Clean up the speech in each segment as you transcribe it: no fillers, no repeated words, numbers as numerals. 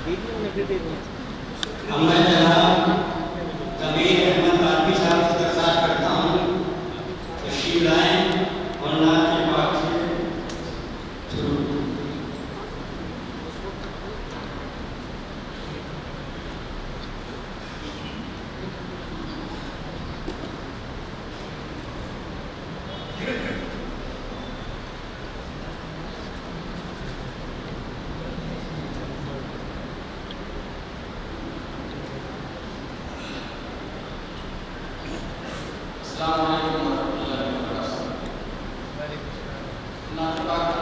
اب میں جناب کبیر احمد رادبی صاحب سے درخواست کرتا ہوں تشریف لائیں اور نعت پاک سے شروع کریں۔ السلام علیکم ورحمۃ اللہ وبرکاتہ۔ نعت پاک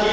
6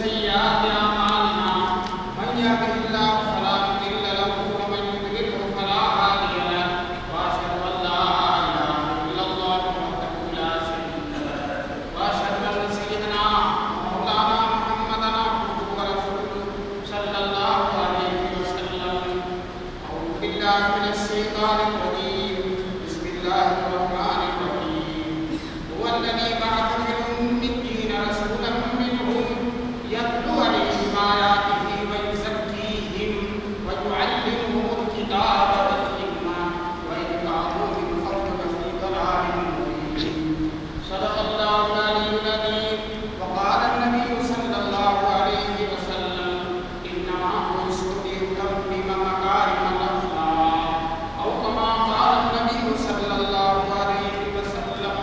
سيئات أعمالنا من يهده الله فلا مضل له ومن يضلل بالله من الشيطان الرجيم بسم الله الرحمن الرحيم هو الذي بعث في الأميين رسولا منهم يتلو عليهم آياته ويزكيهم ويعلمهم الكتاب والحكمة وإن كانوا من قبل لفي ضلال مبين صدق الله العلي العظيم. وقال النبي صلى الله عليه وسلم إنما بعثت لأتمم مكارم الأخلاق أو كما قال النبي صلى الله عليه وسلم.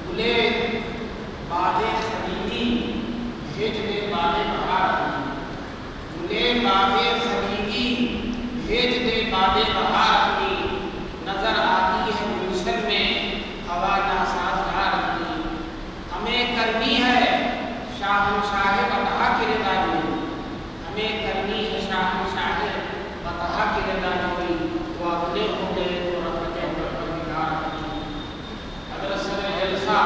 بولے باد خلیلی بھیج دے باد بہار، بولے باد خلیلی بھیج دے باد بہار اپنی، نظر آتی ہے گلشن میں ہوا ناسازگار اپنی. ہمیں کرنی ہے شاہنشاہ بطحا کی رضا جوئی، ہمیں کرنی ہے شاہنشاہ بطحا کی رضا جوئی. وہ اگلے ہو گئے تو رحمت پروردگار کی. حضرت صدر جلسہ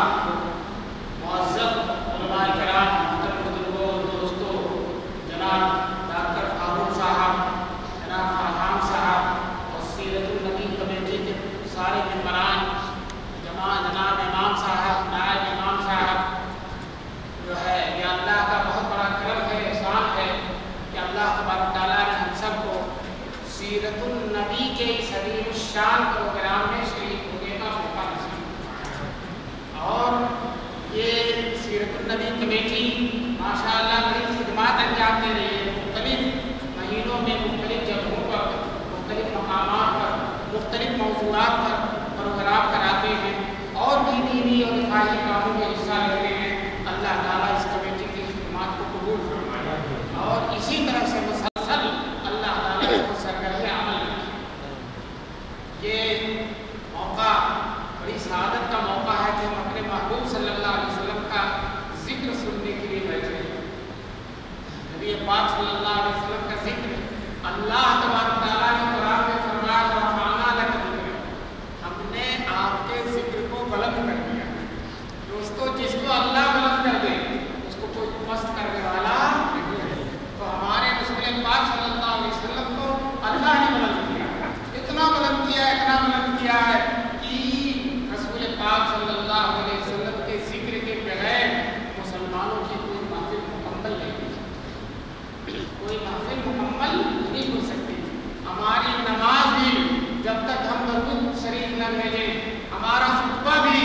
معزز علماء کرام، محترم بزرگوں اور دوستوں، جناب ڈاکٹر فاروق صاحب، جناب فرحان صاحب اور سیرت النبی کمیٹی کے سارے ممبران، جناب امام صاحب، نائب امام صاحب، جو ہے یہ اللہ کا بہت بڑا کرم ہے، احسان ہے کہ اللہ تبارک تعالیٰ نے ہم سب کو سیرت النبی کے اس عظیم الشان پروگرام میں شریک ہونے کا موقع نصیب فرمایا. اور یہ سیرت النبی کمیٹی ماشاء اللہ بڑی خدمات انجام دے رہی ہے. مختلف مہینوں میں مختلف جگہوں پر، مختلف مقامات پر، مختلف موضوعات پر پروگرام کراتے ہیں اور بھی دینی اور دفاعی کاموں میں حصہ لیتے ہیں. اللہ تعالیٰ اس کمیٹی کی خدمات کو قبول فرمائے اور اسی طرح سے مسلسل اللہ تعالیٰ اس کو سرگرم عمل رکھے. یہ موقع بڑی سعادت کا موقع ہے کہ ہم اپنے محبوب صلی اللہ علیہ وسلم کا ذکر سننے کے لیے بیٹھے ہیں. نبی پاک صلی اللہ علیہ وسلم کا ذکر اللہ تبارک تعالیٰ نے قرآن میں فرمایا رفعنا لک ذکرک، ہم نے آپ کے ذکر کو بلند کر دیا. دوستو جس کو اللہ بلند کر دے اس کو کوئی پست کرنے والا نہیں ہے. تو ہمارے رسول پاک صلی اللہ علیہ وسلم کو اللہ نے بلند کیا، اتنا بلند کیا ہے کہ رسول پاک صلی اللہ علیہ وسلم کے ذکر کے بغیر مسلمانوں کی کوئی محفل مکمل نہیں ہو سکتی، کوئی محفل مکمل نہیں ہو سکتی. ہماری نماز بھی جب تک ہم درود شریف نہ بھیجیں، ہمارا خطبہ بھی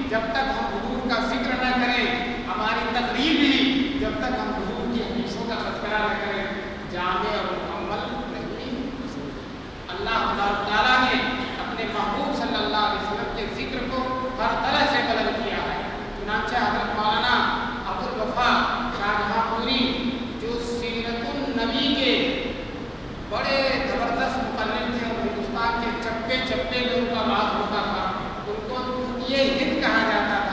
جب تک ہم حضور کا ذکر نہ کریں، ہماری تقریر بھی جب تک ہم حضور کی حدیثوں کا تذکرہ نہ کریں، جامع اور مکمل نہیں ہو سکتی. اللہ تعالیٰ نے اپنے محبوب صلی اللہ علیہ وسلم کے ذکر کو ہر طرح سے بلند کیا ہے. چنانچہ حضرت مولانا ابوالوفا شاہ جہاں پوری جو سیرت النبی کے بڑے زبردست مقرر تھے اور ہندوستان کے چپے چپے میں ان کا بات ہوتا تھا، ان کو یہ ہند کہا جاتا تھا.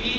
3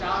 4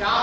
4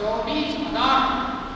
24,000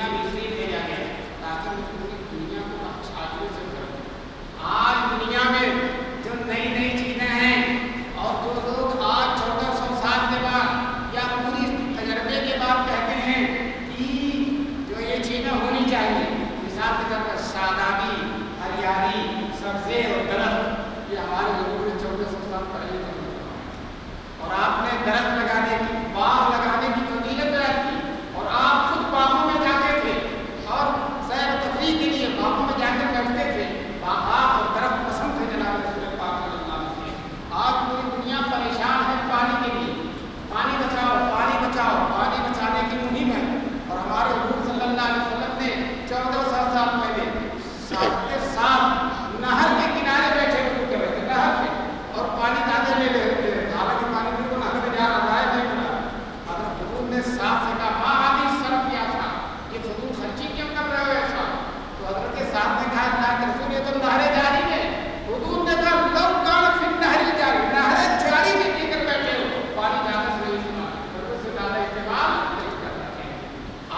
دنیا میں اس لیے بھیجا گیا تاکہ میں پوری دنیا کو اچھائیوں سے بھروں۔ آج دنیا میں جو نئی نئی چیزیں ہیں اور جو لوگ آج 1400 سال کے بعد یا پوری تجربے کے بعد کہتے ہیں کہ جو یہ چیزیں ہونی چاہیے، مثال کے طور پر شادابی، ہریالی، سبزے اور درخت، یہ ہمارے لوگوں نے 1400 سال پہلے اور آپ نے درخت لگانے کی، باغ لگانے کی فضیلت بیان کی اور آپ خود باغوں میں جاتے تھے اور سیر و تفریح کے لیے باغوں میں جا کر بیٹھتے تھے، باغات اور درخت پسند تھے جناب رسول پاک صلی اللہ علیہ وسلم۔ آج پوری دنیا پریشان ہے پانی کے لیے، پانی بچاؤ، پانی بچاؤ، پانی بچانے کی مہم ہے اور ہمارے حضور صلی اللہ علیہ وسلم نے 1400 سال پہلے 7 سال نہر کے کنارے بیٹھے ہوئے تھے، نہر سے، اور پانی دانے لے رہے تھے، حالانکہ پانی بالکل نہر میں جا رہا ہے نہیں بنا۔ حضرت حضور نے ساتھ سے کہا ماں حدیث صرف کیا تھا، یہ فضول خرچی کیوں کر رہے ہو ایسا؟ تو حضرت کے ساتھ نے کہا اللہ کے رسول یہ تو نہر جاری ہے۔ حضور نے کہا لو کان فی النہر جاری، نہر جاری میں لے کر بیٹھے ہو، پانی جانے سے نہیں سنا، اس سے زیادہ استعمال نہیں کرنا چاہیے۔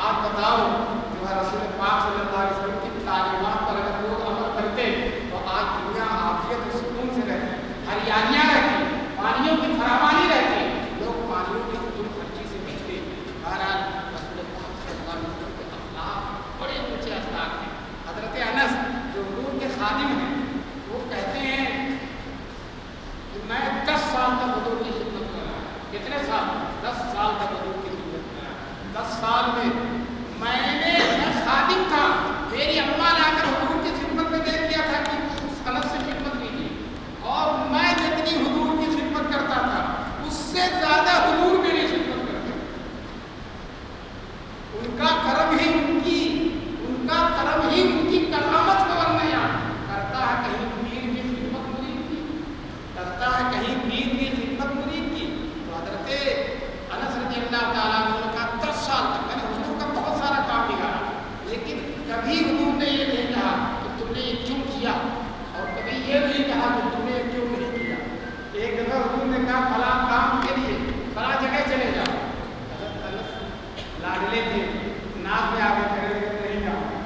آج بتاؤ جو ہے رسول پاک صلی اللہ علیہ وسلم کی تعلیمات پر اگر لوگ عمل کرتے تو آج دنیا عافیت و سکون سے رہتی، ہریالیاں رہتی، پانیوں کی فراوانی رہتی، لوگ پانیوں کی فضول خرچی سے بچتے۔ بہرحال رسول پاک صلی اللہ علیہ وسلم کے اخلاق بڑے اونچے اخلاق ہیں۔ حضرت انس جو حضور کے خادم ہیں وہ کہتے ہیں کہ میں 10 سال تک حضور کی خدمت کر رہا ہوں۔ کتنے سال؟ 10 سال تک حضور کی خدمت کر رہا ہوں۔ 10 سال میں میں خادم تھا، میری اماں لا کر حضور کی خدمت میں دے دیا تھا کہ اس انس سے خدمت کیجیے، اور میں جتنی حضور کی خدمت کرتا تھا اس سے زیادہ حضور میری خدمت کرتے۔ ان کا کرم ہی ان کی کرامت کو ورنہ کرتا ہے کہیں پیر کی خدمت مرید کی، کرتا ہے کہیں پیر کی خدمت مرید کی۔ تو حضرت انس رضی اللہ تعالیٰ عنہ کا 10 سال تک میں نے حضور کا بہت سارا کام بگاڑا، لیکن کبھی حضور نے یہ نہیں کہا کہ تم نے یہ کیوں کیا، اور کبھی یہ نہیں کہا کہ تم نے کیوں نہیں کیا۔ ایک دفعہ حضور نے کہا فلاں کام کے لیے فلاں جگہ چلے جاؤ، حضرت انس لاڈلے تھے، ناز میں آگے کھڑے ہوئے نہیں جاؤں،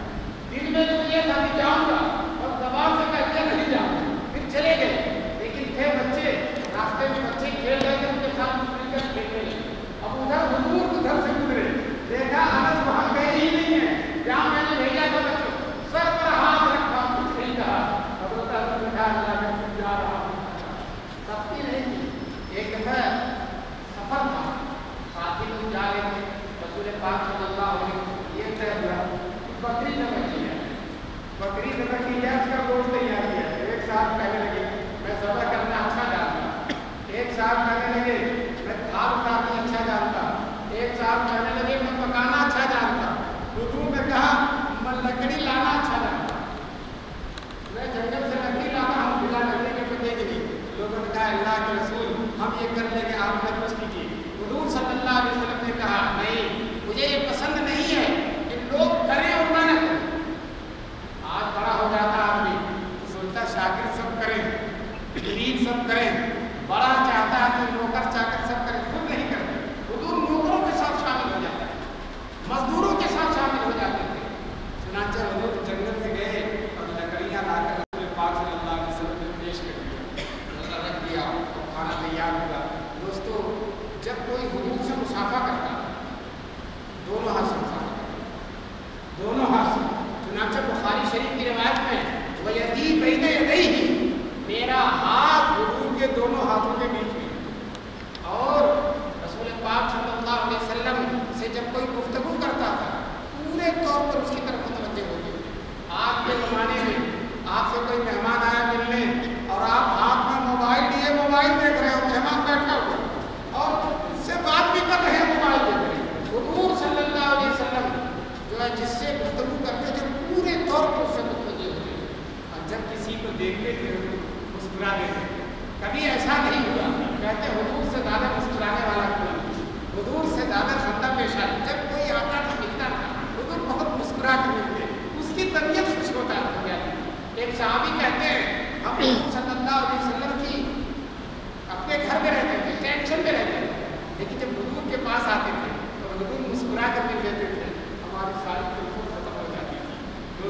دل میں تو یہ تھا کہ جاؤں گا اور زبان سے کہہ دیا نہیں جاؤں، پھر چلے گئے، لیکن تھے بچے، راستے میں بچے کھیل رہے تھے، ان کے ساتھ کرکٹ کھیلتے ہیں۔ اب ادھر حضور ادھر سے گزرے، دیکھا انس وہاں گئے ہی نہیں ہے جہاں میں نے بھیجا تھا بچوں، سر پر ہاتھ رکھا، کچھ نہیں کہا۔ حضرت انس نے کہا اللہ میں جا رہا ہوں، سختی نہیں کی۔ ایک دفعہ سفر تھا، ساتھی لوگ جا رہے تھے، رسول پاک صلی اللہ علیہ وسلم یہ طے ہوا بکری ذبح کی ہے، بکری ذبح کی ہے، اس کا گوشت تیار کیا ہے۔ ایک ساتھ کہنے لگے میں ذبح کرنا اچھا جانتا، ایک ساتھ کہنے لگے میں دھار اتارنا اچھا جانتا، ایک ساتھ کہنے لگے میں پکانا اچھا جانتا۔ حضور نے کہا میں لکڑی لانا اچھا جانتا، میں جنگل سے لکڑی لانا، ہم بلا لکڑی کے پتے کی نہیں۔ لوگوں نے کہا اللہ کے رسول ہم یہ کر لیں گے، آپ نے کچھ کیجیے۔ حضور صلی اللہ علیہ وسلم نے کہا نہیں، مجھے یہ پسند نہیں ہے کہ لوگ کریں اور میں نہ کریں۔ آج بڑا ہو جاتا آدمی تو سوچتا شاگرد سب کریں، مرید سب کریں، بڑا چاہتا ہے کہ نوکر چاکر سب کریں، خود نہیں کرتے۔ حضور نوکروں کے ساتھ شامل ہو جاتا ہے، مزدوروں کے ساتھ شامل ہو جاتے تھے۔ چنانچہ حضور جنگل سے گئے اور لکڑیاں لا کر رسول پاک صلی اللہ علیہ وسلم نے پیش کر دیا، رکھ دیا اور کھانا تیار ہوا۔ دوستو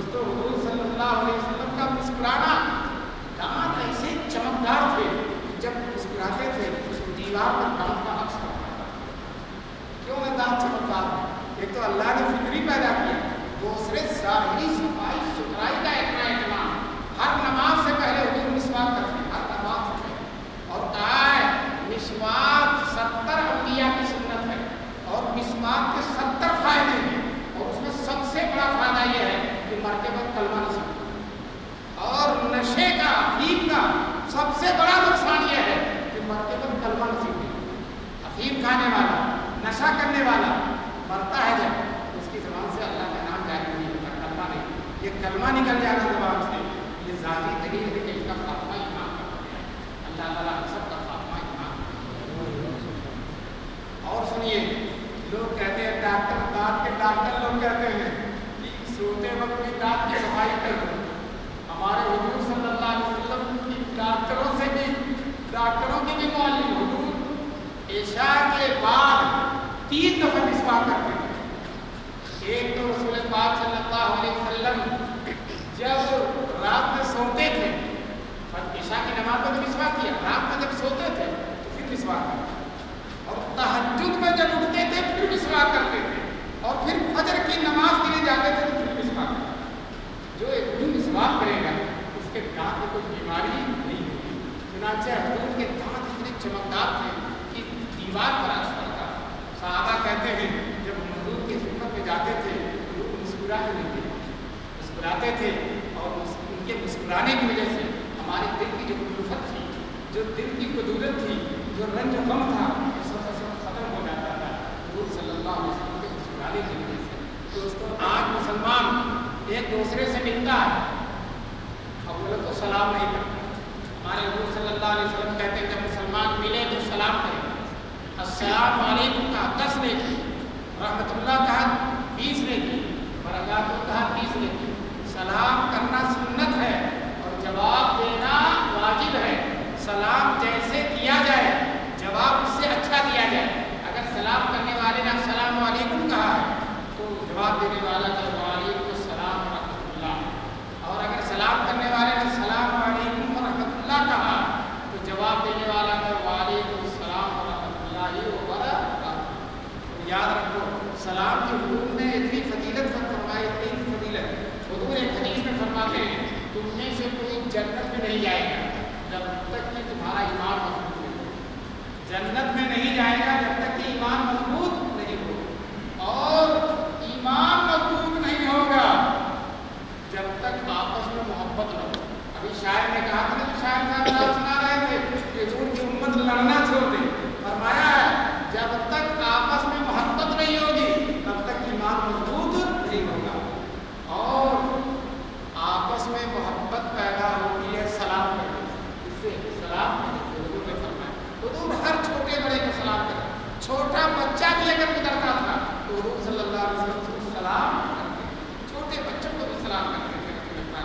دوستو حضور صلی اللہ علیہ وسلم کا مسکرانا دانت ایسے چمکدار تھے کہ جب مسکراتے تھے اس دیوار پر دانت کا عکس پڑتا تھا. کیوں ہے دانت چمکدار؟ ایک تو اللہ نے فطری پیدا کیا, دوسرے ظاہری صفائی ستھرائی کا اتنا اہتمام. ہر نماز سے پہلے حضور مسواک کرتے ہیں, ہر نماز سے پہلے. اور کہا ہے مسواک 70 انبیاء کی سنت ہے اور مسواک کے 70 فائدے ہیں, اور اس میں سب سے بڑا فائدہ یہ ہے کہ مرتے وقت کلمہ نصیب. اور نشے کا, افیم کا سب سے بڑا نقصان یہ ہے کہ مرتے وقت کلمہ نصیب نہیں. افیم کھانے والا, نشہ کرنے والا مرتا ہے جب اس کی زبان سے اللہ کا نام جاری نہیں ہوتا, کلمہ نہیں. یہ کلمہ نکل جانا زبان سے, یہ ذاتی دلیل ہے کہ اس کا خاتمہ ایمان کا ہو گیا. اللہ تعالیٰ ہم سب کا خاتمہ ایمان. اور سنیے, لوگ کہتے ہیں ڈاکٹر, دانت کے ڈاکٹر لوگ کہتے ہیں کہ سوتے وقت بھی دانت کی صفائی کر دو. ہمارے حضور صلی اللہ علیہ وسلم کی ڈاکٹروں سے بھی, ڈاکٹروں کی بھی معلم حضور عشاء کے بعد 3 دفعہ مسواک کرتے ہیں. ایک تو رسول پاک صلی اللہ علیہ وسلم جب رات میں سوتے تھے, عشاء کی نماز میں مسواک کیا, رات میں جب سوتے تھے تو پھر مسواک کرتے, اور تہجد میں جب اٹھتے تھے پھر مسواک کرتے تھے, اور پھر فجر کی نماز کے لیے جاتے تھے تو پھر مسواک کرتے. جو ایک دن مسواک کرے گا اس کے دانت میں کوئی بیماری نہیں ہوگی. چنانچہ حضور کے دانت اتنے چمکدار تھے کہ دیوار پر عکس پڑتا. صحابہ کہتے ہیں جب حضور کی خدمت میں جاتے تھے حضور مسکراتے نہیں تھے, مسکراتے تھے, اور ان کے مسکرانے کی وجہ سے ہمارے دل کی جو الفت تھی, جو دل کی قدورت تھی, جو رنج و غم تھا, سب ختم ہو جاتا تھا حضور صلی اللہ علیہ وسلم کے مسکرانے کی وجہ سے. دوستوں آج مسلمان ایک دوسرے سے ملتا ہے, اول تو سلام نہیں کرتا. ہمارے حضور صلی اللہ علیہ وسلم کہتے ہیں جب مسلمان ملے تو سلام کرے. السلام علیکم کہا 10 نے کی, رحمت اللہ کہا 20 نے کی, برکاتہ کہا 30 نے کی. سلام کرنا سنت ہے اور جواب دینا واجب ہے. سلام جیسے کیا جائے جواب اس سے اچھا دیا جائے. اگر سلام کرنے والے نے السلام علیکم کہا ہے تو جواب دینے والا کہ وعلیکم السلام ورحمۃ اللہ, اور اگر سلام کرنے والے نے السلام علیکم ورحمۃ اللہ کہا تو جواب دینے والا کہ وعلیکم السلام ورحمۃ اللہ وبرکاتہ. یاد رکھو سلام کی حضور نے اتنی فضیلت فرمائی, اتنی فضیلت. حضور ایک حدیث میں فرماتے ہیں تم میں سے کوئی جنت میں نہیں جائے گا جب تک کہ تمہارا ایمان مضبوط نہیں. جنت میں نہیں جائے گا جب تک کہ ایمان مضبوط نہیں ہو, اور ایمان مضبوط نہیں ہوگا جب تک آپس میں محبت نہ ہو. ابھی شاعر نے کہا تھا, شاعر صاحب نام سنا رہے تھے کہ حضور کی امت لڑنا چھوڑ دے. فرمایا ہے جب تک آپس میں محبت نہیں ہوگی تب تک ایمان مضبوط نہیں ہوگا. اور آپس میں محبت پیدا ہوتی ہے سلام کرنے سے. اس سے سلام حضور نے فرمایا, حضور ہر چھوٹے بڑے کو سلام کرے. چھوٹا بچہ بھی اگر گزرتا تھا تو حضور صلی اللہ علیہ وسلم کو سلام کرتے, چھوٹے بچوں کو بھی سلام کرتے تھے.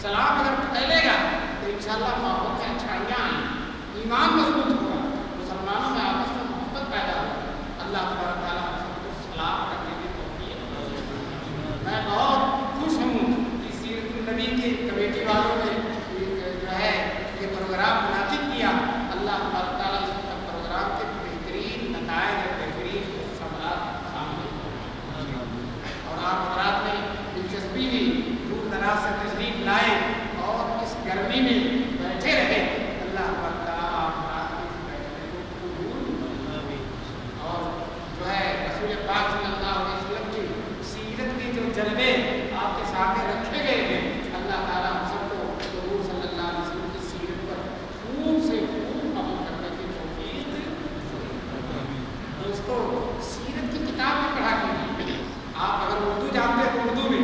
سلام اگر پھیلے گا تو انشاءاللہ محبت سے اچھائیاں آئیں, ایمان مضبوط ہوگا, مسلمانوں میں آپس میں محبت پیدا ہوگا. اللہ تبارک تعالیٰ ہم سب کو سلام کرنے کی توفیق. میں بہت خوش ہوں کہ سیرت النبی کی کمیٹی والوں نے جو ہے یہ پروگرام منعقد کیا. اللہ تبارک تعالیٰ اس پروگرام کے بہترین نتائج اور بہترین ثمرات سامنے. اور آپ حضرات نے دلچسپی بھی دور دراز سے تشریف لائے اور اس گرمی میں بیٹھے رہے. اللہ تبارک تعالیٰ آپ حضرات کی اس بیٹھنے کو قبول اور جو ہے رسول پاک صلی اللہ علیہ وسلم کی سیرت کی جو جلوے آپ کے سامنے رکھے گئے ہیں, اللہ تعالیٰ ہم سب کو حضور صلی اللہ علیہ وسلم کی سیرت پر خوب سے خوب عمل کرنے کی توفیق. دوستو سیرت کی کتاب میں پڑھا کیجیے. آپ اگر اردو جانتے ہیں تو اردو میں,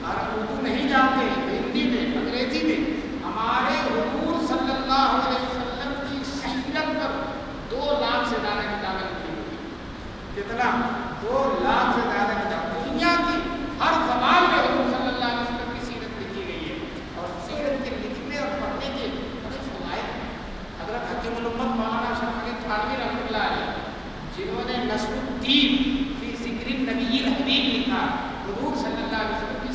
اگر اردو نہیں جانتے ہندی میں, انگریزی میں, ہمارے حضور صلی اللہ علیہ وسلم کی سیرت پر 2 لاکھ سے زیادہ کتابیں لکھی ہوئی. کتنا؟ 2 لاکھ سے زیادہ کتاب. دنیا کی ہر زبان میں حضور صلی اللہ علیہ وسلم کی سیرت لکھی گئی ہے. اور سیرت کے لکھنے اور پڑھنے کے بڑے فوائد ہیں. حضرت حکیم الامت مولانا اشرف علی تھانوی رحمۃ اللہ علیہ جنہوں نے نصر الدین فی ذکر النبی الحبیب لکھا, حضور صلی اللہ علیہ وسلم کی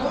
2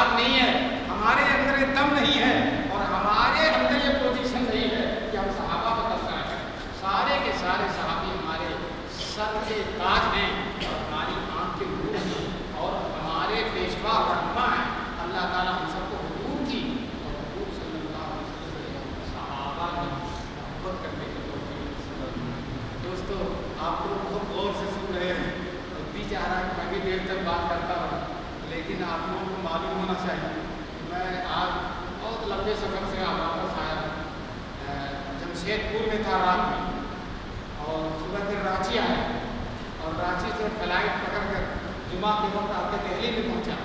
استعداد نہیں ہے، ہمارے اندر یہ دم نہیں ہے، اور ہمارے اندر یہ پوزیشن نہیں ہے کہ ہم صحابہ کا تذکرہ کریں۔ سارے کے سارے صحابی ہمارے سر کے تاج ہیں اور ہماری آنکھ کے نور ہیں اور ہمارے پیشوا رہنما ہیں۔ اللہ تعالیٰ ہم سب کو حضور کی اور حضور صلی اللہ علیہ وسلم صحابہ کی محبت کرنے کی توفیق نصیب۔ دوستو، آپ لوگ بہت غور سے سن رہے ہیں، بھی چاہ رہا ہے کہ میں بھی دیر تک بات کرتا ہوں، لیکن آپ لوگوں کو معلوم ہونا چاہیے میں آج بہت لمبے سفر سے واپس آیا ہوں۔ جمشید پور میں تھا رات میں، اور صبح پھر رانچی آیا، اور رانچی سے فلائٹ پکڑ کر جمعہ کے وقت آپ کے دہلی میں پہنچا،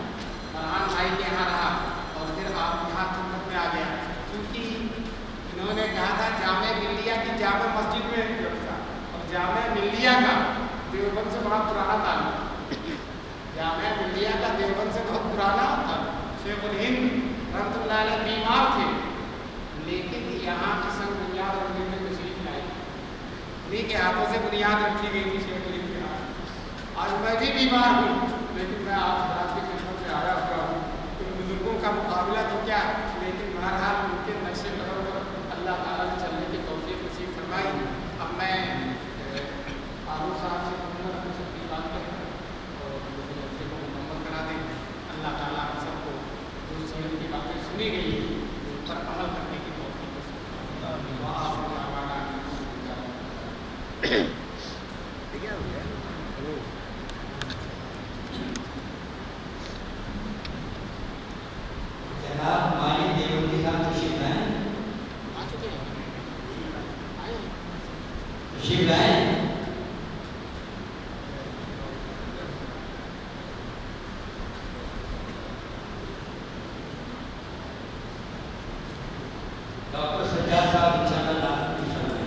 فرحان بھائی کے یہاں رہا، اور پھر آپ یہاں خدمت میں آ گیا، کیونکہ انہوں نے کہا تھا جامعہ ملیہ کی جامع مسجد میں رکھا، اور جامعہ ملیہ کا دیوبند سے بڑا پرانا تعلق، جامعہ ملیہ کا دیوبند سے بہت پرانا تھا۔ شیخ الہند رحمۃ اللہ علیہ بیمار تھے، لیکن یہاں کی سنگ بنیاد رکھنے میں تشریف لائی، انہیں کے ہاتھوں سے بنیاد رکھی گئی تھی شیخ الہند کے ہاتھ۔ آج میں بھی بیمار ہوں، لیکن میں آپ حضرات کی خدمت سے آیا ہوا ہوں، ان بزرگوں کا مقابلہ تو کیا، لیکن بہرحال ان کے نقش قدم پر اللہ تعالیٰ نے چلنے کی توفیق نصیب فرمائی۔ اب میں عارف صاحب سے اپنی سب کی بات کریں اور جلسے کو مکمل کرا دیں۔ اللہ تعالیٰ ہم سب کو جو سیرت کی باتیں سنی گئی ہیں ان پر عمل کرنے کی توفیق نصیب فرمائے۔ جناب مالک دیوبندی صاحب تشریف لائیں، تشریف لائیں۔ ڈاکٹر سجاد صاحب انشاءاللہ ناصر تشریف لائیں۔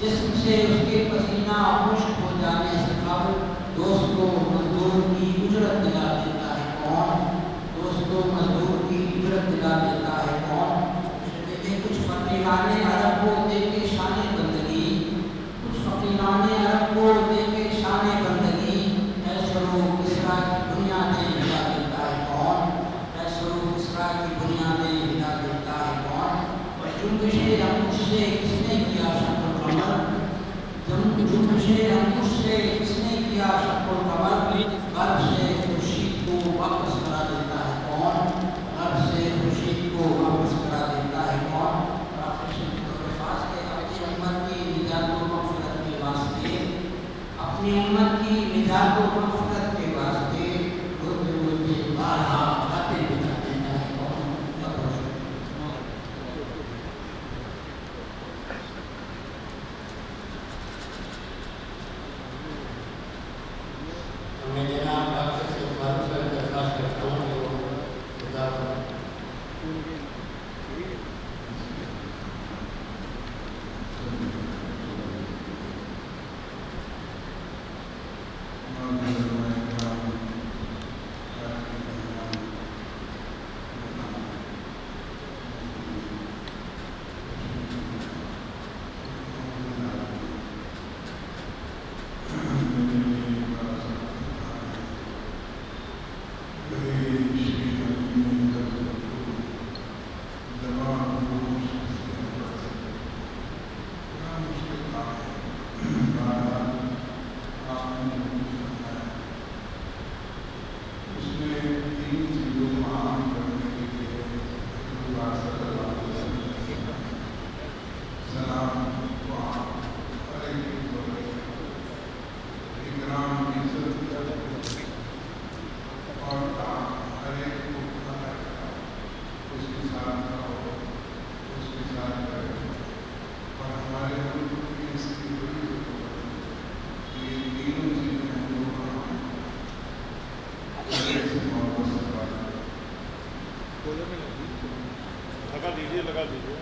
جسم سے اس کے پسینہ خشک ہو جانے سے قبل دوست کو مزدور کی اجرت دلا دیتا ہے کون؟ دوست کو مزدور کی اجرت دلا دیتا ہے کون؟ دیکھیں کچھ فقیران عرب کو دے کے شان بندگی، کچھ فقیران عرب کو دے کے شان بندگی، ایسر و کسرا کی بنیادیں ہلا دیتا ہے کون؟ ایسر و کسرا کی بنیادیں ہلا دیتا ہے کون؟ جنبش انگوش سے کس نے کیا شک و قمر؟ جنبش انگوش سے کس نے کیا شک و قمر؟ غرب سے خورشید کو واپس کرا دیتا ہے کون؟ غرب سے خورشید کو واپس لگا دیجیے لگا دیجیے.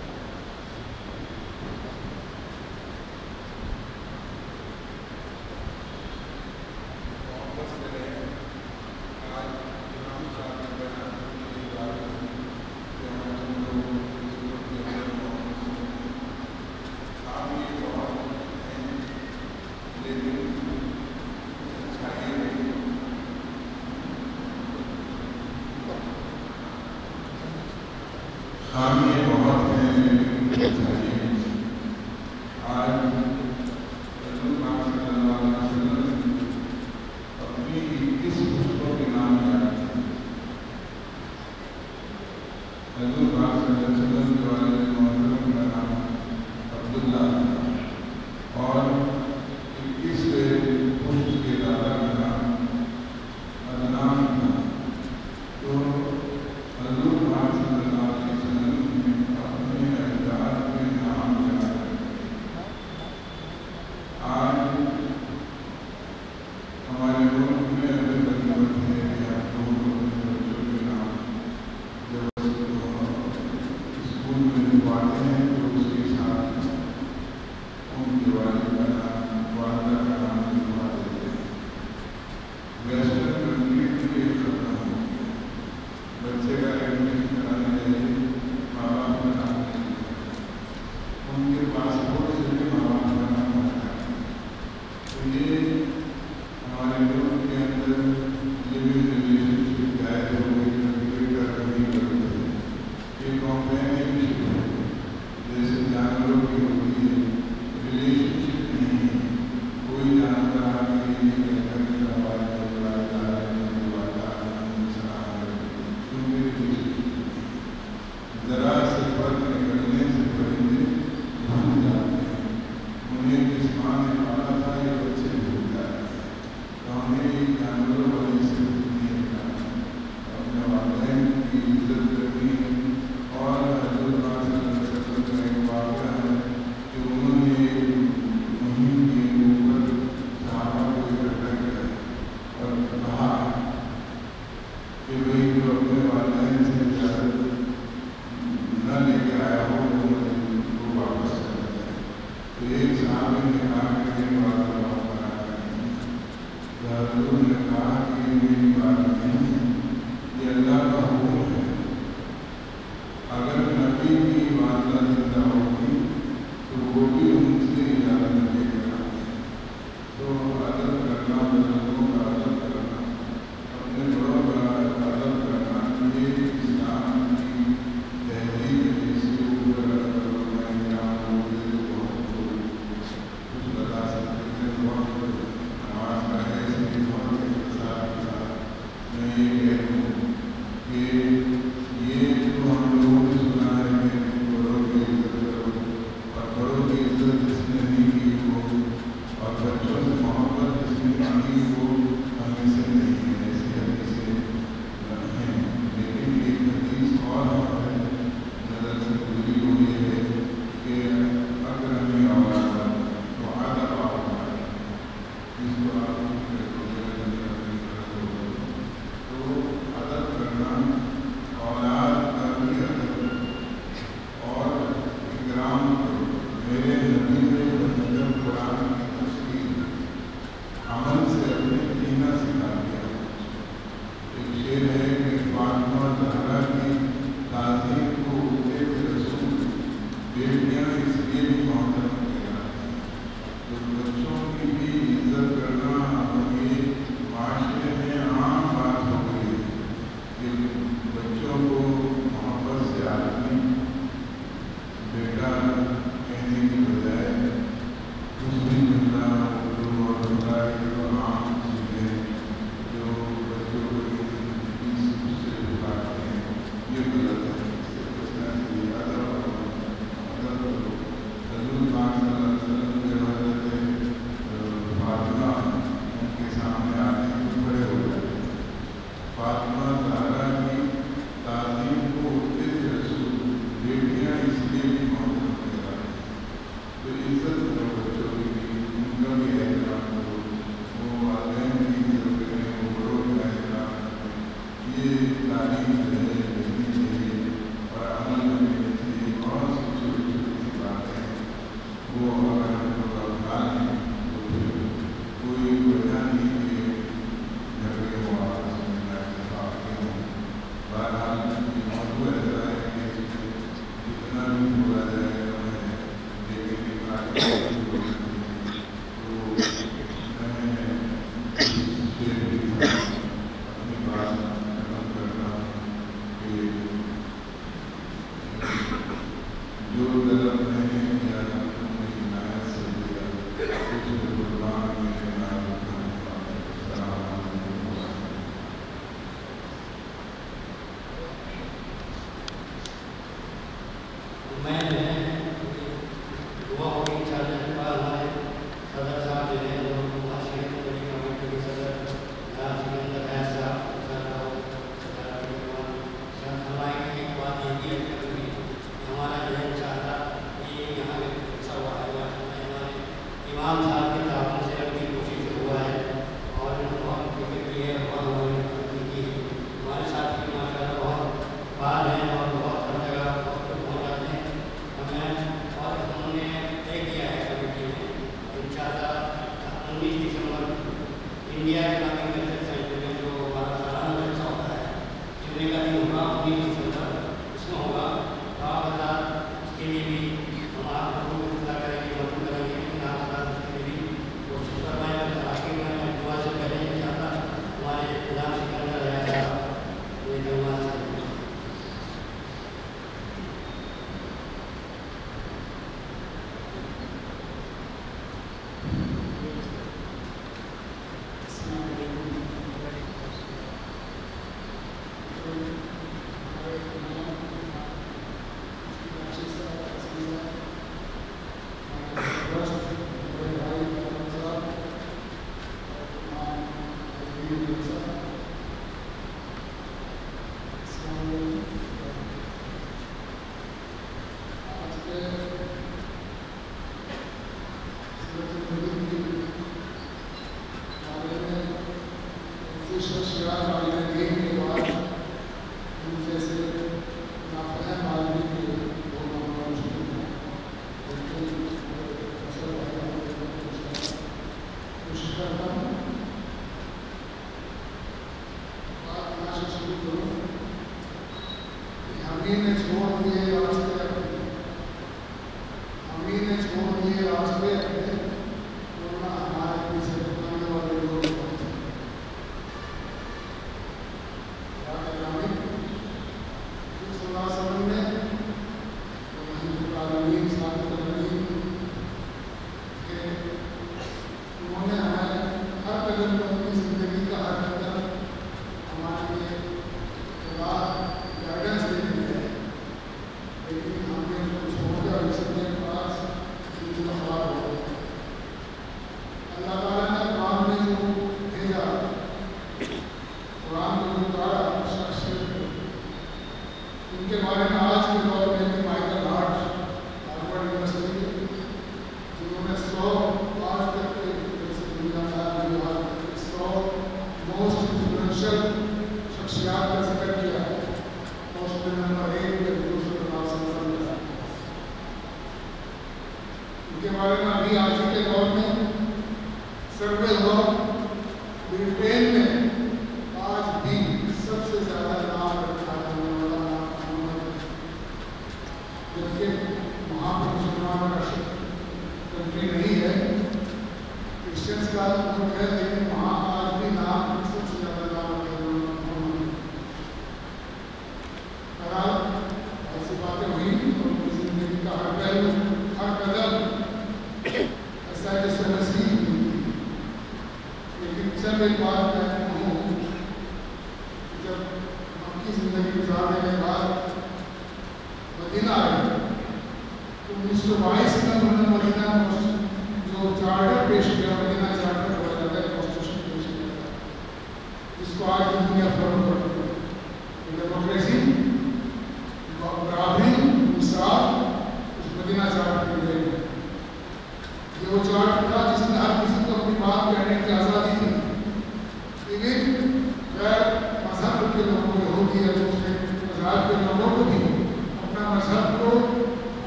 مذہب کو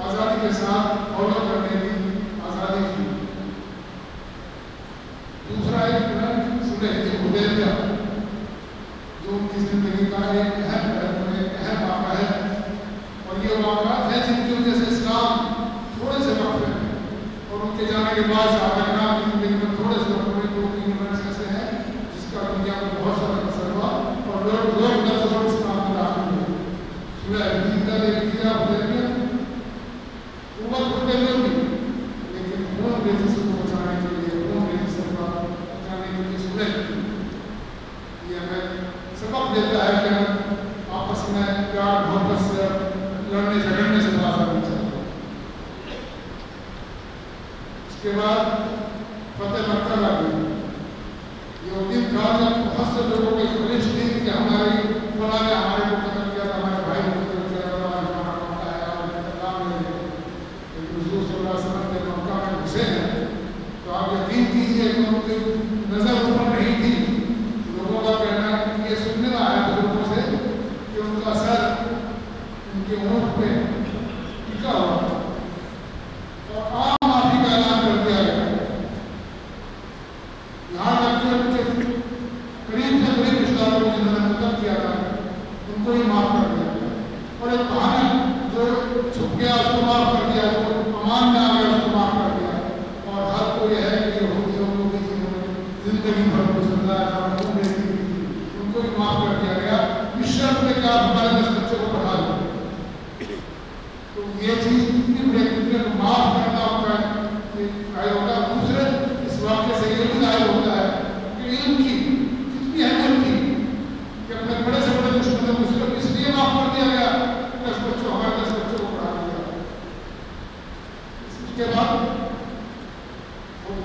آزادی کے ساتھ فالو کرنے کی حدیبیہ جو ان کی زندگی کا ایک اہم واقعہ ہے، اور یہ واقعات ہیں جن کی وجہ سے اسلام تھوڑے سے وقفے ہیں، اور ان کے جانے کے بعد صحابہ کرام کی زندگی میں تھوڑے سے وقفے 2-3 ایونٹس ایسے ہیں جس کا دنیا میں بہت سارا اثر ہوا، اور لوگ نظر اسلام میں داخل ہوئے۔ سورہ حدیبیہ قوت ہوتے ہوئے بھی، لیکن خون ریزی کو بچانے کے لیے، خون ریزی سے بچانے کے لیے سورہ یہ ہمیں سبق دیتا ہے کہ ہم آپس میں پیار محبت سے لڑنے جھگڑنے سے باز آنا چاہتے ہیں۔ اس کے بعد فتح مکہ کا دن، یہ دن تھا جب بہت سے لوگوں کو خواہش تھی کہ ہماری فلاں نے ہمارے کو قتل کیا تھا، ہمارے بھائی کو قتل کیا تھا، ہمارا مکہ ہے اور انتقام ہے، لیکن حضور صلی اللہ علیہ وسلم کے مکہ میں گھسے ہیں تو آپ یقین کیجیے کہ ان کی نظر اوپر نہیں تھی۔ لوگوں کا کہنا ہے کہ یہ سننے میں آیا بزرگوں سے کہ ان کا سر ان کے اونٹ پہ ٹکا ہوا اور عام معافی کا اعلان کر دیا گیا، یہاں تک کہ ان کے قریب سے قریب رشتہ داروں کو جنہوں نے قتل کیا تھا ان کو ہی معاف کر دیا گیا، اور ایک کہانی جو چھپ گیا اس کو معاف کر دیا، جو امان میں آ گیا اس کو معاف کر دیا، اور حق تو یہ ہے کہ یہودیوں کو بھی جنہوں نے زندگی بھر کو سمجھایا تھا ان کو بھی معاف کر دیا گیا، اس شرط میں کہ آپ ہمارے 10 بچوں کو پڑھا دیں۔ تو یہ چیز کتنی بڑی کو معاف کرنا ہوتا ہے ظاہر ہوتا ہے۔ دوسرے اس واقعے سے یہ بھی ظاہر ہوتا ہے کہ علم کی کتنی اہمیت تھی کہ اپنے بڑے سے بڑے دشمنوں کو صرف اس لیے معاف کر دیا گیا 10 بچوں ہمارے 10 بچوں کو پڑھا دیا۔ اس کے بعد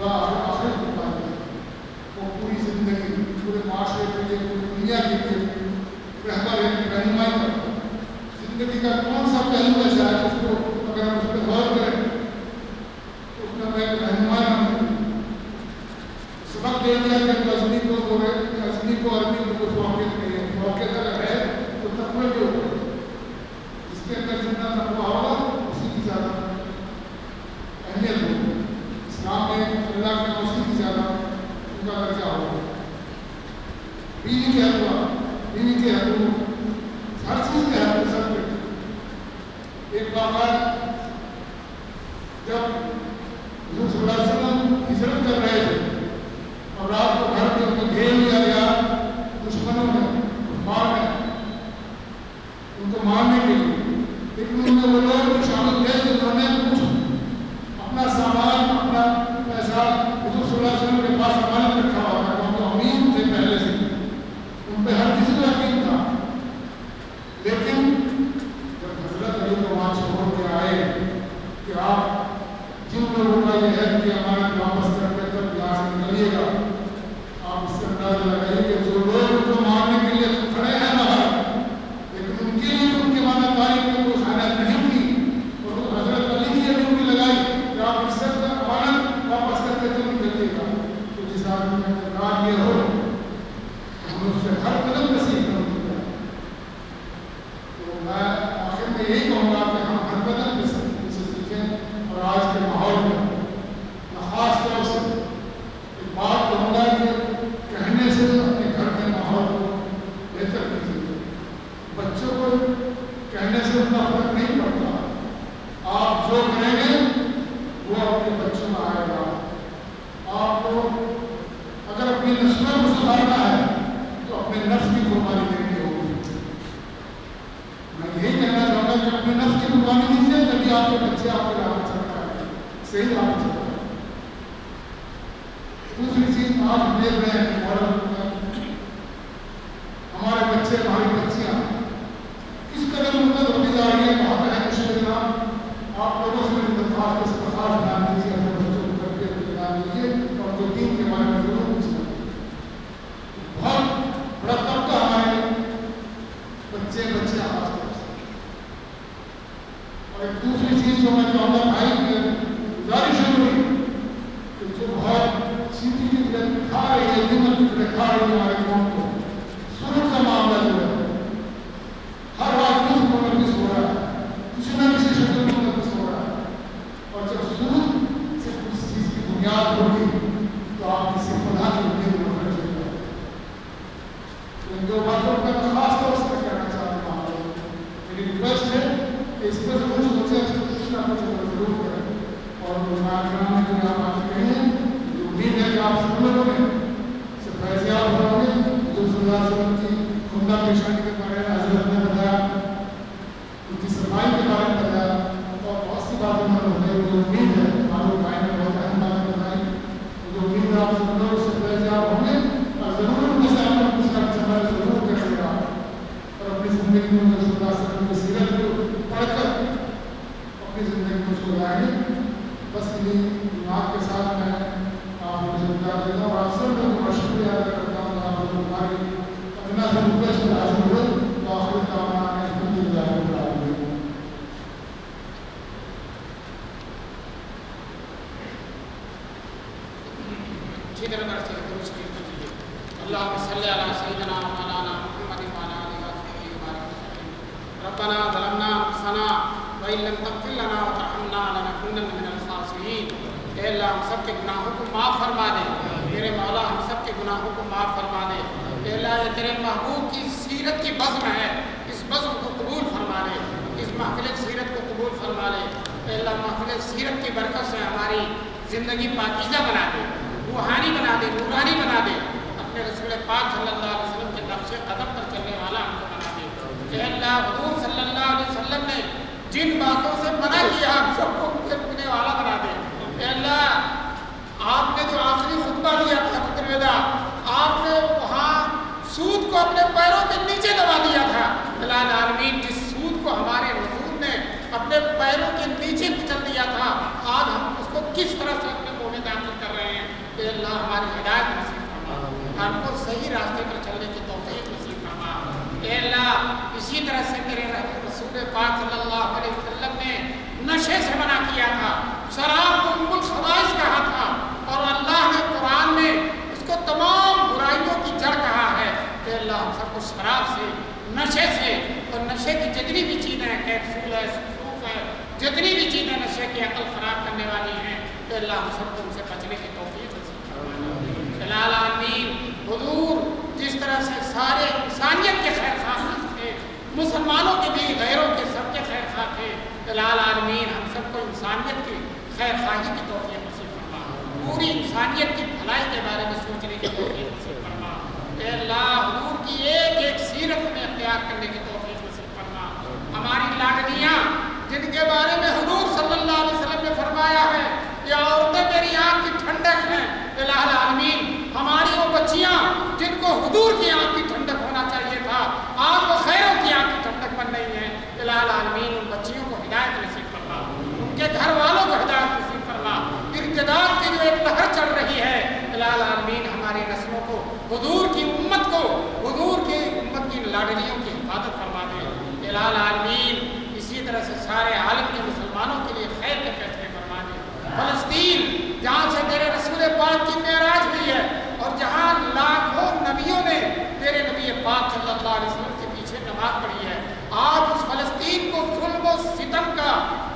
آخر وہ پوری زندگی پورے معاشرے کے لیے، پوری دنیا کے لیے رہبر رہنمائی کرتا ہے۔ زندگی کا کون سا پہلو ایسا ہے اس کو اگر ہم اس پہ غور کریں تو اس میں ہمیں رہنمائی ملتی۔ سبق دے دیا کہ غزنی کو عربی میں کوئی فوقیت نہیں ہے، فوقیت اگر ہے تو تقوی بھی ہوگا، جس کے اندر جتنا تقوی ہوگا اسی کی زیادہ اہمیت ہوگی۔ اسلام میں اللہ کے اسی کی زیادہ ان کا درجہ ہوگا۔ بیوی کے حقوق، بیوی کے حقوق، ہر چیز کے حقوق سب کے۔ ایک واقعہ جب حضور صلی اللہ علیہ وسلم ہجرت کر رہے تھے اور رات کو گھر کے ان کو گھیر لیا گیا دشمنوں نے ان کو مارنے کے لیے، لیکن ان میں وہ لوگ جو شامل تھے جنہوں نے کچھ اپنا سامان، اپنا پیسہ حضور صلی اللہ علیہ وسلم کے پاس امانت رکھا ہوا تھا، وہ امین تھے پہلے سے، ان پہ ہر کسی کو یقین تھا، لیکن جب حضرت علی کو وہاں چھوڑ کے آئے کہ آپ جن لوگوں کا یہ ہے کہ امانت واپس کر کے تب یہاں سے نکلیے گا، آپ اس سے اندازہ لگائیے کہ جو لوگ ان کو مارنے کے لیے کھڑے ہیں باہر، لیکن ان کے لیے ان کی امانت داری میں کوئی خیانت نہیں کی، اور حضرت علی کی ابھی ان کی لگائی کہ آپ اس سے امانت واپس کر کے تب نکلیے گا، تو جس آدمی میں اقرار یہ ہو ہم اس سے ہر قدم پہ سیکھنا ہوتا ہے۔ تو میں آخر میں یہی کہوں گا کہ ہم ہر قدم پہ سیکھیں، اور آج کے ماحول میں خاص طور سے ایک بات کہوں گا کہ کہنے سے اپنے گھر کے ماحول کو بہتر کیجیے۔ بچوں کو کہنے سے اتنا فرق نہیں پڑتا، آپ جو کریں گے وہ اپنے بچوں میں آئے گا۔ آپ کو اگر اپنی نسلوں کو سدھارنا ہے تو اپنے نفس کی قربانی دینی ہوگی۔ میں یہی کہنا چاہوں گا کہ اپنے نفس کی قربانی دیجیے، تبھی آپ کے بچے آپ کے راہ میں چل رہے ہیں، صحیح راہ میں چل رہے ہیں۔ دوسری چیز آج ہم دیکھ رہے ہیں کہ ہمارے بچے، ہماری بچیاں کس قدر مدد ہوتی جا رہی ہے، وہاں پہ ہے مشکلات۔ آپ لوگوں سے میری درخواست اس پر خاص دھیان دیجیے، اپنے بچوں کو تربیت پہ دھیان دیجیے، اور جو دین کے بارے میں ضرور پوچھنا۔ بہت بڑا طبقہ ہمارے بچے خاص طور سے۔ اور ایک دوسری چیز جو میں کہوں گا بھائی کی گزارش ہے میری کہ جو بہت سیدھی کی طرح کھا رہی ہے، دیمک کی طرح کھا رہی ہے ہمارے قوم کو، سلوک کا معاملہ جو ہے ہر آدمی سے منعقد ہو رہا ہے، کسی نہ کسی شکل میں منعقد ہو رہا ہے، اور جب سلوک صرف اس چیز کی بنیاد ہوگی تو آپ کسی فلاح کی امید میں بڑھ جائے گا۔ میری ریکویسٹ ہے کہ اس پر ضرور سوچیں، اس کو کچھ نہ کچھ ضرور کریں. اور علماء نے جو آپ باتیں کہی ہیں، مجھے امید ہے کہ آپ سب لوگوں نے اس سے فیضیاب ہو گے. حضور صلی اللہ علیہ وسلم کی عمدہ پیشانی کے بارے میں حضرت نے بتایا، ان کی صفائی کے بارے میں بتایا، اور بہت سی باتیں میں نے مجھے امید ہے معلوم بھائی نے بہت اہم باتیں بتائی. مجھے امید ہے آپ سب لوگ اس سے فیضیاب ہوں گے اور ضرور ان میں سے آپ کو کچھ نہ کچھ عمل ضرور کرے گا اور اپنی زندگی میں حضور صلی اللہ علیہ وسلم کی سیرت کو پڑھ کر اپنی زندگی میں اس کو لائیں گے. بس انہیں دماغ کے ساتھ میں آپ مجھے بتا دیتا ہوں اور آپ سب لوگوں کا شکریہ ادا کرتا ہوں. آپ لوگ ہماری اپنا سے ریکویسٹ حاصل ہوئے تو آخر دعوانا الحمد للہ رب العالمین. اچھی طرح سے درست کیجیے. اللہم صلی علی سیدنا مولانا محمد وعلی آلہ وصحبہ وسلم. ربنا ظلمنا انفسنا وإن لم تغفر لنا وترحمنا لنكونن من الخاسرین. اے اللہ ہم سب کے گناہوں کو معاف فرما دے. میرے مولا ہم سب کے گناہوں کو معاف فرما دے. اے اللہ یہ تیرے محبوب کی سیرت کی بزم ہے، اس بزم کو قبول فرما لے، اس محفل سیرت کو قبول فرما لے. اے اللہ محفل سیرت کی برکت سے ہماری زندگی پاکیزہ بنا دے، روحانی بنا دے، نورانی بنا دے. اپنے رسول پاک صلی اللہ علیہ وسلم کے نقش قدم پر چلنے والا ہم کو بنا دے. اے اللہ حضور صلی اللہ علیہ وسلم نے جن باتوں سے منع کیا ہم سب کو پھرنے والا بنا دے. اے اللہ آپ نے جو آخری خطبہ دیا تھا خطبہ الوداع، آپ نے وہاں سود کو اپنے پیروں کے نیچے دبا دیا تھا. الہ العالمین جس سود کو ہمارے رسول نے اپنے پیروں کے نیچے کچل دیا تھا، آج ہم اس کو کس طرح سے اپنے منہ میں داخل کر رہے ہیں. اے اللہ ہماری ہدایت نصیب فرما، ہم کو صحیح راستے پر چلنے کی توفیق نصیب فرما. اے اللہ اسی طرح سے میرے رسول پاک صلی اللہ علیہ وسلم نے نشے سے منع کیا تھا، شراب کو ام الخبائث کہا تھا، اور اللہ نے قرآن میں اس کو تمام برائیوں کی جڑ کہا ہے. اے اللہ ہم سب کو شراب سے، نشے سے، اور نشے کی جتنی بھی چیزیں ہیں، کیپسول ہے، سوف ہے، جتنی بھی چیزیں نشے کی عقل خراب کرنے والی ہیں، اے اللہ ہم سب کو ان سے بچنے کی توفیق نصیب فرما. الہ العالمین حضور جس طرح سے سارے انسانیت کے خیر خواہ تھے، مسلمانوں کے بھی، غیروں کے سب کے خیر خواہ تھے. الہ العالمین ہم سب کو انسانیت کی خیر خواہی کی توفیق نصیب فرما، پوری انسانیت کی بھلائی کے بارے میں سوچنے کی توفیق نصیب فرما. اے اللہ حضور کی ایک ایک سیرت میں اختیار کرنے کی توفیق نصیب فرما. ہماری لاڈلیاں جن کے بارے میں حضور صلی اللہ علیہ وسلم نے فرمایا ہے یہ عورتیں میری آنکھ کی ٹھنڈک ہیں. الہ العالمین ہماری وہ بچیاں جن کو حضور کی آنکھ کی ٹھنڈک ہونا چاہیے تھا، آج وہ خیروں کی آنکھ کی ٹھنڈک بن رہی ہیں. الہ العالمین ان بچیوں کو ہدایت نصیب فرما، ان کے گھر والوں کو ہدایت نصیب فرما. ارتداد کی جو ایک لہر چل رہی ہے، الہ العالمین ہماری نسلوں کو، حضور کی امت کو، حضور کی امت کی لاڈلیوں کی حفاظت فرما دے. الہ العالمین اسی طرح سے سارے عالم کے مسلمانوں کے لیے خیر کے فیصلے فرما دے. فلسطین جہاں سے تیرے رسول پاک کی معراج ہوئی ہے اور جہاں لاکھوں نبیوں نے تیرے نبی پاک صلی اللہ علیہ وسلم کے پیچھے نماز پڑھی ہے، آج اس فلسطین کو ظلم و ستم کا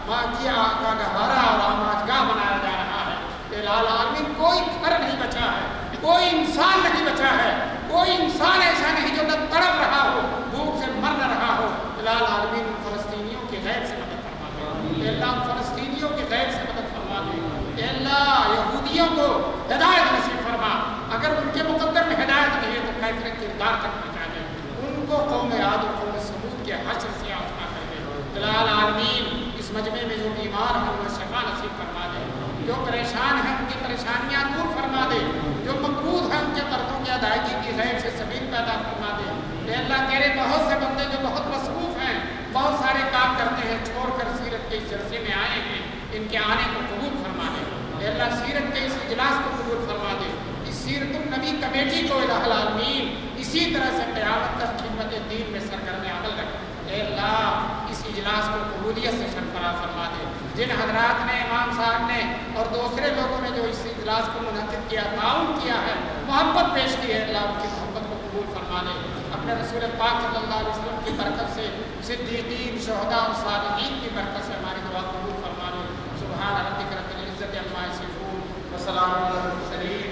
گہوارہ اور آماجگاہ بنایا جا رہا ہے. الہ العالمین کوئی گھر نہیں بچا ہے، کوئی انسان نہیں بچا ہے، کوئی انسان ایسا نہیں جو نہ تڑپ رہا ہو، بھوک سے مر نہ رہا ہو. الہ العالمین ان فلسطینیوں کی غیب سے مدد فرما دے. اے اللہ فلسطینیوں کی غیب سے مدد فرما دے. اے اللہ یہودیوں کو ہدایت نصیب فرما، اگر ان کے مقدر میں ہدایت نہیں ہے تو کیفر کردار تک پہنچا دے. ان کو قوم عاد اور قوم ثمود کے حشر سے آسما کر دے. الہ العالمین اس مجمع میں جو بیمار ہیں انہیں شفا نصیب فرما دے، جو پریشان ہیں ان کی پریشانیاں دور فرما دے، جو مقروض ہیں ان کے قرضوں کی ادائیگی کی غیب سے سبیل پیدا فرما دے. اے اللہ تیرے بہت سے بندے جو بہت مصروف ہیں، بہت سارے کام کرتے ہیں، چھوڑ کر سیرت کے اس جلسے میں آئے ہیں، ان کے آنے کو قبول فرما دے. اے اللہ سیرت کے اس اجلاس کو قبول فرما دے. اس سیرت النبی کمیٹی کو الہ العالمین اسی طرح سے قیامت تک خدمت دین میں سرگرم عمل رکھ. اے اللہ اس اجلاس کو قبولیت سے سرفراز فرما دے. جن حضرات نے، امام صاحب نے اور دوسرے لوگوں نے جو اس اجلاس کو منعقد کیا، تعاون کیا ہے، محبت پیش کی ہے، اللہ ان کی محبت کو قبول فرما دے. اپنے رسول پاک صلی اللہ علیہ وسلم کی برکت سے، صدیقین، شہداء اور صالحین کی برکت سے ہماری دعا قبول فرما دے. سبحان ربک رب العزت عما یصفون وسلام علی المرسلین